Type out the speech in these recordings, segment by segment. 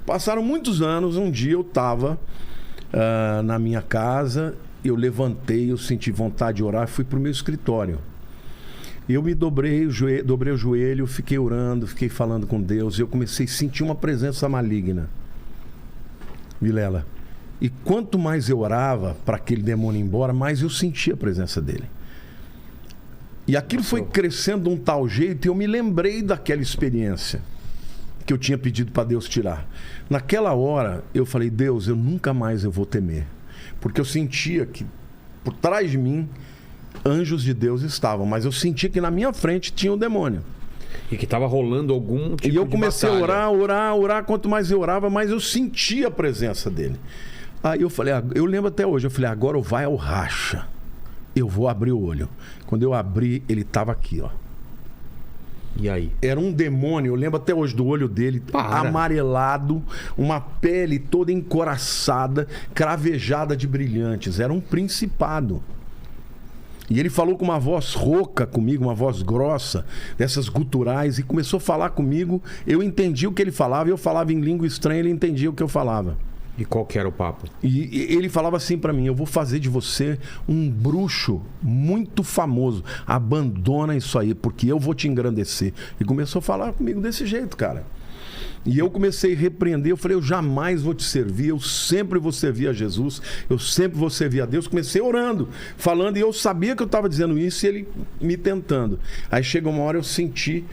Passaram muitos anos, um dia eu estava na minha casa, eu levantei, eu senti vontade de orar, fui para o meu escritório. Eu me dobrei o joelho, fiquei orando, fiquei falando com Deus, e eu comecei a sentir uma presença maligna. Vilela. E quanto mais eu orava para aquele demônio ir embora, mais eu sentia a presença dele. E aquilo foi crescendo de um tal jeito, e eu me lembrei daquela experiência que eu tinha pedido para Deus tirar. Naquela hora, eu falei, Deus, eu nunca mais vou temer. Porque eu sentia que por trás de mim, anjos de Deus estavam, mas eu sentia que na minha frente tinha um demônio. E que estava rolando algum tipo de E eu comecei batalha. a orar. Quanto mais eu orava, mais eu sentia a presença dele. Aí eu falei, eu lembro até hoje, eu falei, agora vai ao racha. Eu vou abrir o olho. Quando eu abri, ele estava aqui, ó. E aí? Era um demônio, eu lembro até hoje do olho dele, amarelado, uma pele toda encoraçada, cravejada de brilhantes. Era um principado. E ele falou com uma voz rouca comigo, uma voz grossa, dessas guturais, e começou a falar comigo. Eu entendi o que ele falava, eu falava em língua estranha, ele entendia o que eu falava. E qual que era o papo? E ele falava assim pra mim, eu vou fazer de você um bruxo muito famoso. Abandona isso aí, porque eu vou te engrandecer. E começou a falar comigo desse jeito, cara. E eu comecei a repreender, eu falei, eu jamais vou te servir, eu sempre vou servir a Jesus, eu sempre vou servir a Deus. Comecei orando, falando, e eu sabia que eu estava dizendo isso e ele me tentando. Aí chegou uma hora eu senti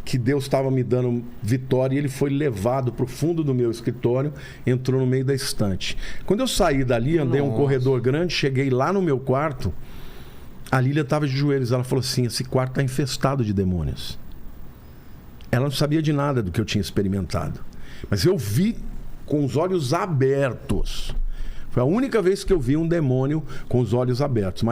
que Deus estava me dando vitória, e ele foi levado para o fundo do meu escritório, entrou no meio da estante. Quando eu saí dali, andei um corredor grande, cheguei lá no meu quarto, a Lília estava de joelhos, ela falou assim, esse quarto está infestado de demônios. Ela não sabia de nada do que eu tinha experimentado, mas eu vi com os olhos abertos. Foi a única vez que eu vi um demônio com os olhos abertos. Mas